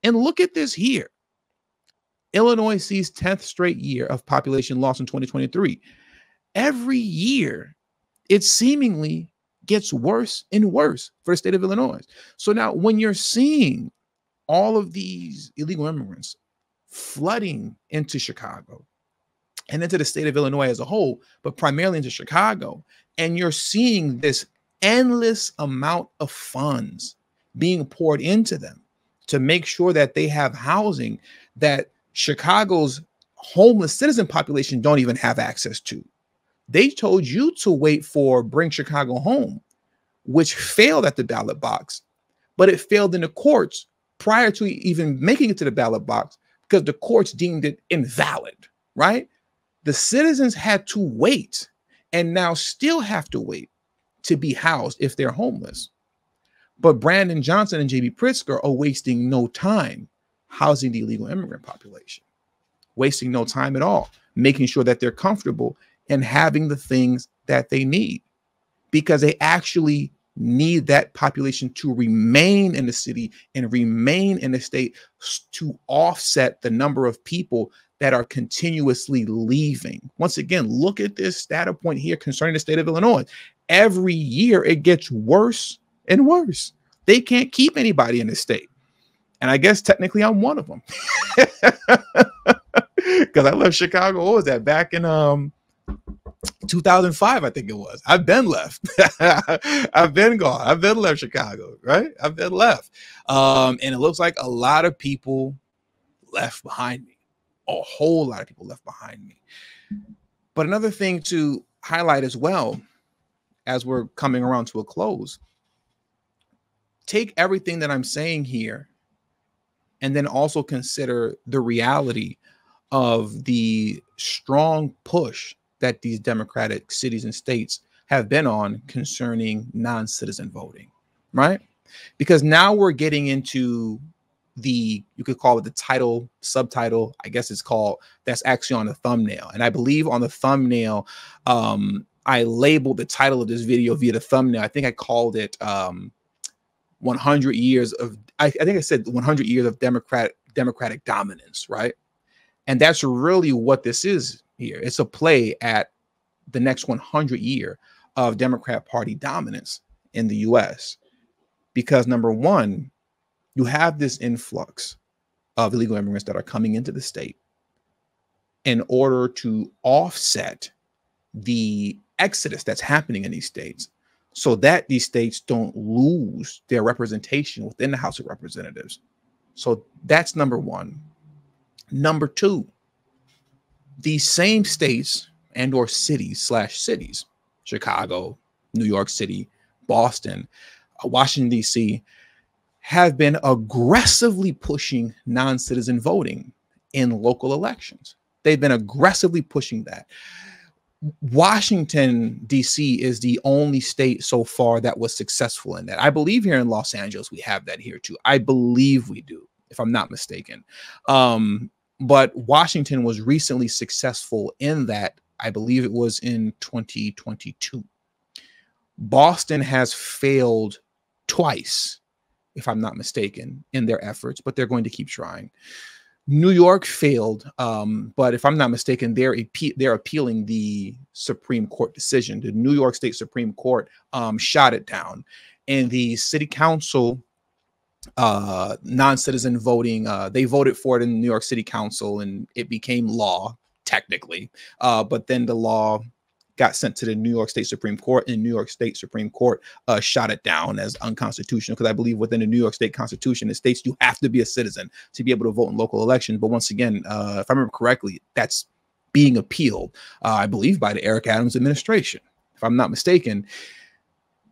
And look at this here. Illinois sees 10th straight year of population loss in 2023. Every year, it seemingly gets worse and worse for the state of Illinois. So now when you're seeing all of these illegal immigrants flooding into Chicago and into the state of Illinois as a whole, but primarily into Chicago, and you're seeing this endless amount of funds being poured into them to make sure that they have housing that Chicago's homeless citizen population don't even have access to. They told you to wait for Bring Chicago Home, which failed at the ballot box, but it failed in the courts prior to even making it to the ballot box because the courts deemed it invalid, right? The citizens had to wait and now still have to wait to be housed if they're homeless. But Brandon Johnson and J.B. Pritzker are wasting no time housing the illegal immigrant population, wasting no time at all, making sure that they're comfortable and having the things that they need, because they actually need that population to remain in the city and remain in the state to offset the number of people that are continuously leaving. Once again, look at this data point here concerning the state of Illinois. Every year it gets worse and worse. They can't keep anybody in the state. And I guess technically I'm one of them. Because I left Chicago, what was that, back in 2005, I think it was. I've been left. I've been gone. I've been left Chicago, right? I've been left. And it looks like a lot of people left behind me. A whole lot of people left behind me. But another thing to highlight as well, as we're coming around to a close, take everything that I'm saying here and then also consider the reality of the strong push that these Democratic cities and states have been on concerning non-citizen voting, right? Because now we're getting into the, you could call it the title, subtitle, I guess it's called, that's actually on the thumbnail. And I believe on the thumbnail, I labeled the title of this video via the thumbnail. I think I called it 100 years of, I think I said 100 years of democratic dominance, right? And that's really what this is here. It's a play at the next 100 year of Democrat Party dominance in the US. Because number one, you have this influx of illegal immigrants that are coming into the state in order to offset the exodus that's happening in these states, so that these states don't lose their representation within the House of Representatives. So that's number one. Number two, these same states and or cities, Chicago, New York City, Boston, Washington, D.C., have been aggressively pushing non-citizen voting in local elections. They've been aggressively pushing that. Washington, D.C. is the only state so far that was successful in that. I believe here in Los Angeles, we have that here too. I believe we do, if I'm not mistaken. But Washington was recently successful in that. I believe it was in 2022. Boston has failed twice, if I'm not mistaken, in their efforts, but they're going to keep trying. New York failed, but if I'm not mistaken, they're appealing the Supreme Court decision. The New York State Supreme Court shot it down, and the City Council non-citizen voting, they voted for it in the New York City Council, and it became law technically. But then the law got sent to the New York State Supreme Court, and New York State Supreme Court shot it down as unconstitutional, because I believe within the New York State Constitution, it states you have to be a citizen to be able to vote in local elections. But once again, if I remember correctly, that's being appealed, I believe, by the Eric Adams administration, if I'm not mistaken.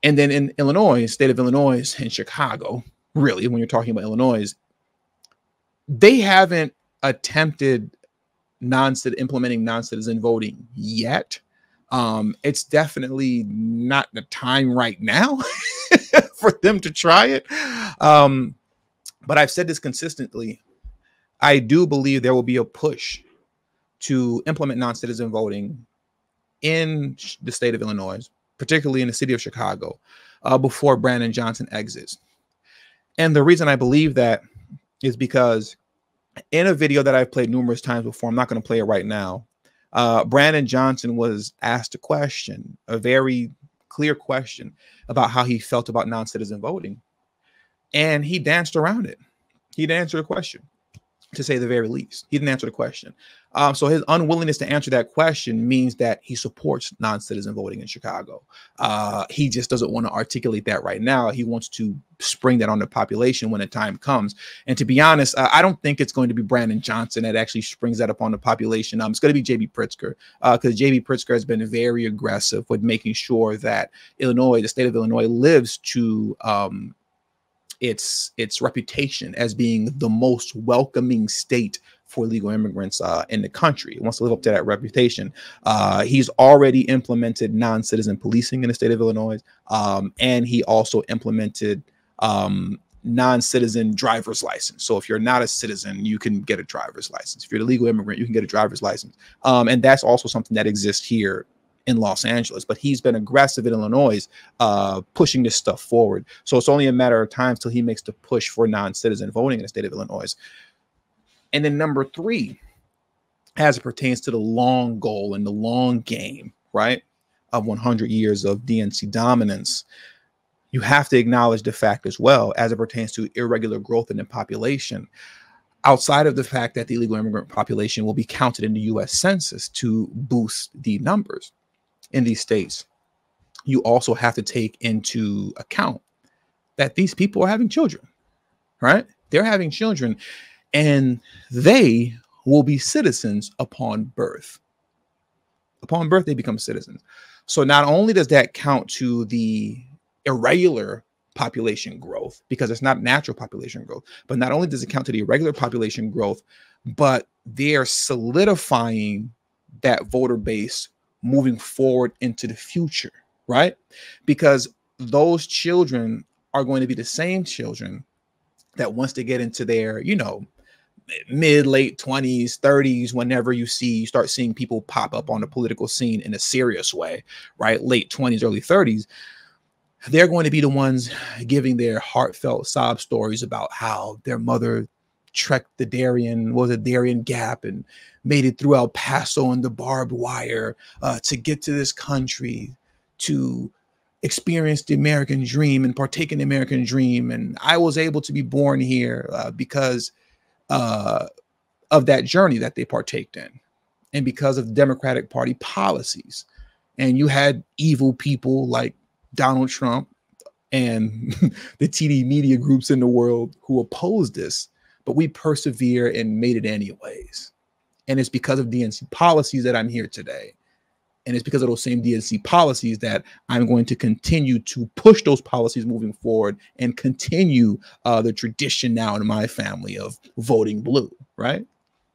And then in Illinois, state of Illinois and Chicago, really, when you're talking about Illinois, they haven't attempted implementing non-citizen voting yet. It's definitely not the time right now for them to try it. But I've said this consistently. I do believe there will be a push to implement non-citizen voting in the state of Illinois, particularly in the city of Chicago, before Brandon Johnson exits. And the reason I believe that is because in a video that I've played numerous times before, I'm not going to play it right now. Brandon Johnson was asked a question, a very clear question about how he felt about non-citizen voting. And he danced around it. He didn't answer the question, to say the very least. He didn't answer the question. So his unwillingness to answer that question means that he supports non-citizen voting in Chicago. He just doesn't want to articulate that right now. He wants to spring that on the population when the time comes. And to be honest, I don't think it's going to be Brandon Johnson that actually springs that upon the population. It's going to be J.B. Pritzker, because J.B. Pritzker has been very aggressive with making sure that Illinois, the state of Illinois, lives to its reputation as being the most welcoming state for illegal immigrants in the country. It wants to live up to that reputation. He's already implemented non-citizen policing in the state of Illinois, and he also implemented non-citizen driver's license. So if you're not a citizen, you can get a driver's license. If you're a legal immigrant, you can get a driver's license. And that's also something that exists here in Los Angeles, but he's been aggressive in Illinois, pushing this stuff forward. So it's only a matter of time till he makes the push for non-citizen voting in the state of Illinois. And then number three, as it pertains to the long goal and the long game, right, of 100 years of DNC dominance, you have to acknowledge the fact as well, as it pertains to irregular growth in the population, outside of the fact that the illegal immigrant population will be counted in the U.S. Census to boost the numbers in these states. You also have to take into account that these people are having children, right? They're having children, and they will be citizens upon birth. Upon birth, they become citizens. So not only does that count to the irregular population growth, because it's not natural population growth, but not only does it count to the irregular population growth, but they're solidifying that voter base moving forward into the future, right? Because those children are going to be the same children that once they get into their, mid, late 20s, 30s, whenever you start seeing people pop up on the political scene in a serious way, right? Late 20s, early 30s, they're going to be the ones giving their heartfelt sob stories about how their mother trekked the Darien Gap and made it through El Paso and the barbed wire to get to this country, to experience the American dream and partake in the American dream. And I was able to be born here because of that journey that they partaked in, and because of the Democratic Party policies. And you had evil people like Donald Trump and the TD media groups in the world who opposed this, but we persevere and made it anyways. And it's because of DNC policies that I'm here today. And it's because of those same DNC policies that I'm going to continue to push those policies moving forward and continue the tradition now in my family of voting blue, right?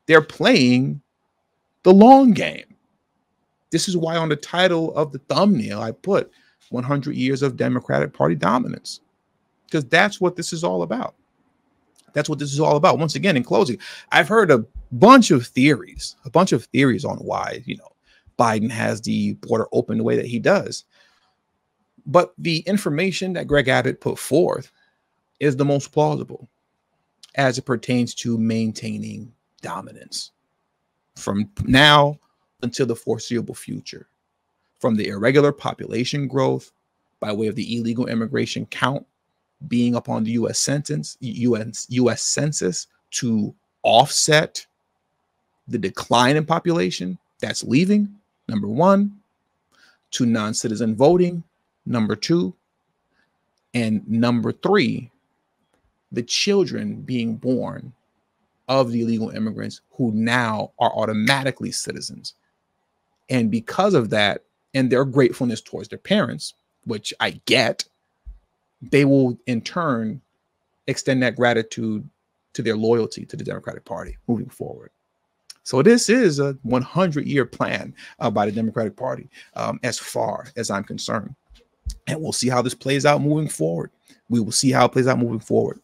They're playing the long game. This is why on the title of the thumbnail, I put 100 years of Democratic Party dominance, because that's what this is all about. That's what this is all about. Once again, in closing, I've heard a bunch of theories on why, Biden has the border open the way that he does. But the information that Greg Abbott put forth is the most plausible as it pertains to maintaining dominance from now until the foreseeable future, from the irregular population growth by way of the illegal immigration count being upon the U.S. Census to offset the decline in population that's leaving, number one, to non-citizen voting, number two, and number three, the children being born of the illegal immigrants who now are automatically citizens. And because of that, and their gratefulness towards their parents, which I get, they will in turn extend that gratitude to their loyalty to the Democratic Party moving forward. So this is a 100-year plan by the Democratic Party, as far as I'm concerned. And we'll see how this plays out moving forward. We will see how it plays out moving forward.